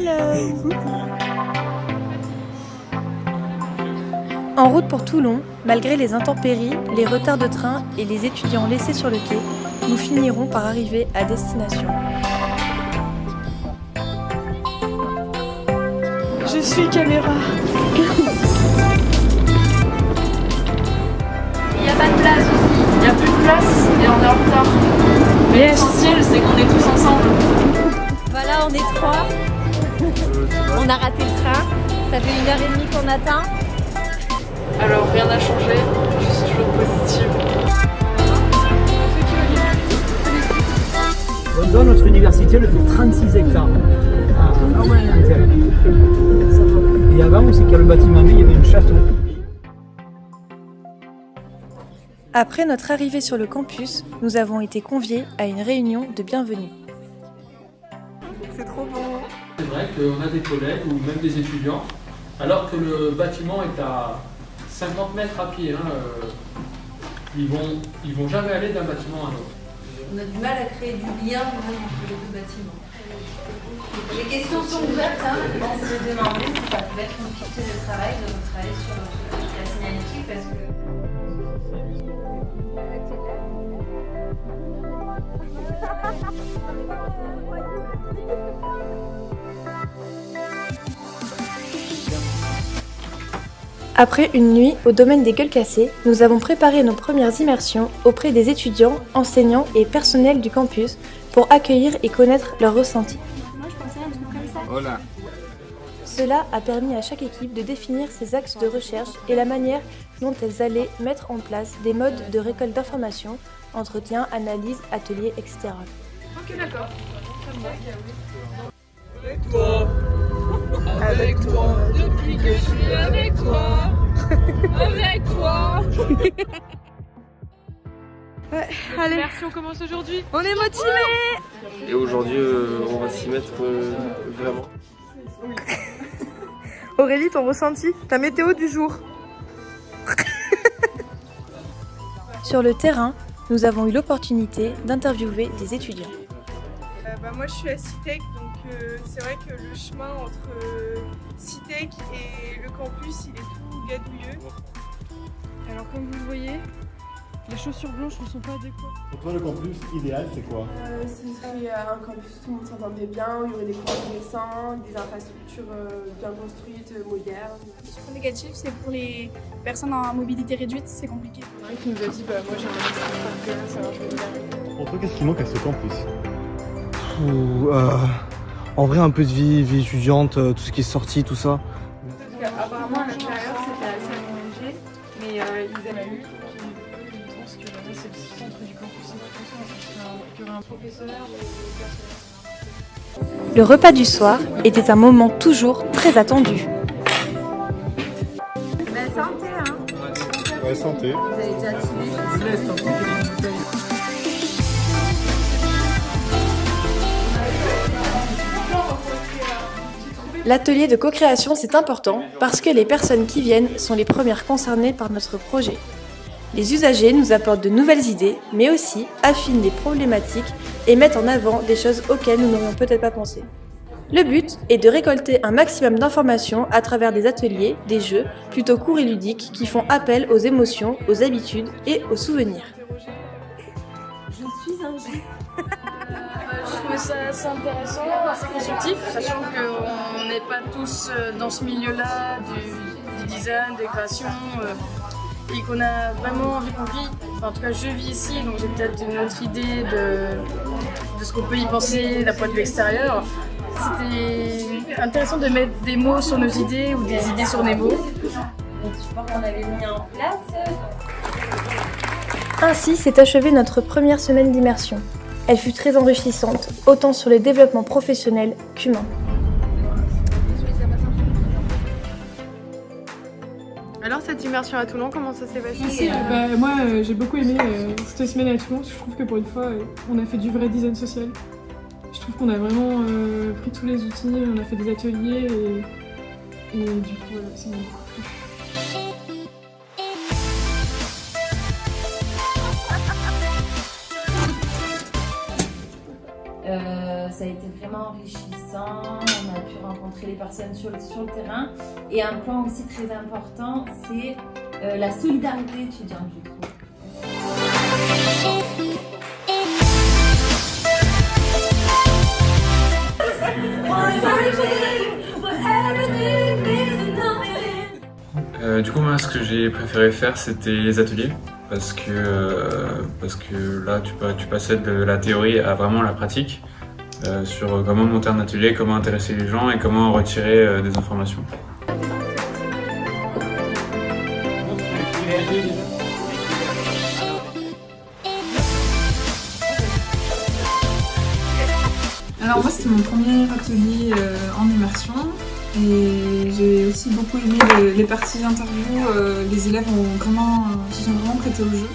Hello. En route pour Toulon, malgré les intempéries, les retards de train et les étudiants laissés sur le quai, nous finirons par arriver à destination. Je suis caméra. Il n'y a pas de place aussi. Il n'y a plus de place et on est en retard. Mais l'essentiel, c'est qu'on est tous ensemble. Voilà, on est 3. On a raté le train. Ça fait 1h30 qu'on attend. Alors rien n'a changé, je suis toujours positive. Dans notre université, elle fait 36 hectares. Et avant, c'est qu'il y a le bâtiment, il y avait un château. Après notre arrivée sur le campus, nous avons été conviés à une réunion de bienvenue. C'est trop beau. C'est vrai qu'on a des collègues ou même des étudiants, alors que le bâtiment est à 50 mètres à pied. Ils vont jamais aller d'un bâtiment à l'autre. On a du mal à créer du lien entre les deux bâtiments. Les questions sont ouvertes, on se demandait si ça pouvait être une piste de travail, de retravailler sur la signalétique parce que... Après une nuit au domaine des gueules cassées, nous avons préparé nos premières immersions auprès des étudiants, enseignants et personnels du campus pour accueillir et connaître leurs ressentis. Moi, je pensais à un truc comme ça. Voilà. Cela a permis à chaque équipe de définir ses axes de recherche et la manière dont elles allaient mettre en place des modes de récolte d'informations, entretien, analyse, ateliers, etc. Ok, d'accord. Avec toi, depuis que je suis avec toi. Avec toi. Ouais, allez. L'immersion commence aujourd'hui. On est motivés. Et aujourd'hui, on va s'y mettre vraiment. Aurélie, ton ressenti, ta météo du jour. Sur le terrain, nous avons eu l'opportunité d'interviewer des étudiants. Moi, je suis à CITEC, donc c'est vrai que le chemin entre CITEC et le campus, il est tout gadouilleux. Alors comme vous le voyez, les chaussures blanches ne sont pas adéquates. Pour toi, le campus idéal, c'est quoi? Ce serait un campus où tout le monde s'entendrait bien, où il y aurait des cours intéressants, des infrastructures bien construites, modernes. Le point négatif, c'est pour les personnes en mobilité réduite, c'est compliqué. Il y en a un qui nous a dit moi j'ai un ça marche bien. Pour toi, qu'est-ce qui manque à ce campus? En vrai, un peu de vie étudiante, tout ce qui est sorti, tout ça. Apparemment à l'intérieur c'était assez aménagé, mais ils avaient eu une pense que là c'est le centre du campus, il y aurait un professeur Le repas du soir était un moment toujours très attendu. santé, hein. Ouais, santé. Vous avez déjà activé. L'atelier de co-création, c'est important parce que les personnes qui viennent sont les premières concernées par notre projet. Les usagers nous apportent de nouvelles idées, mais aussi affinent des problématiques et mettent en avant des choses auxquelles nous n'aurions peut-être pas pensé. Le but est de récolter un maximum d'informations à travers des ateliers, des jeux, plutôt courts et ludiques, qui font appel aux émotions, aux habitudes et aux souvenirs. Je suis un J. Je trouvais ça assez intéressant, assez constructif, sachant qu'on n'est pas tous dans ce milieu-là du design, des créations, et qu'on a vraiment envie qu'on vit. Enfin, en tout cas, je vis ici, donc j'ai peut-être une autre idée de ce qu'on peut y penser d'un point de vue extérieur. C'était intéressant de mettre des mots sur nos idées ou des idées sur les mots. Le support qu'on avait mis en place. Ainsi s'est achevée notre première semaine d'immersion. Elle fut très enrichissante, autant sur le développement professionnel qu'humain. Alors, cette immersion à Toulon, comment ça s'est passé? Moi, j'ai beaucoup aimé cette semaine à Toulon. Je trouve que pour une fois, on a fait du vrai design social. Je trouve qu'on a vraiment pris tous les outils, on a fait des ateliers et du coup, voilà, ça m'a beaucoup plu. Ça a été vraiment enrichissant, on a pu rencontrer les personnes sur le terrain. Et un point aussi très important, c'est la solidarité étudiante, je trouve. Du coup, moi, ce que j'ai préféré faire, c'était les ateliers, parce que là, tu passais de la théorie à vraiment la pratique, sur comment monter un atelier, comment intéresser les gens et comment retirer des informations. Alors moi c'était mon premier atelier en immersion et j'ai aussi beaucoup aimé les parties interviews, les élèves se sont vraiment prêtés au jeu.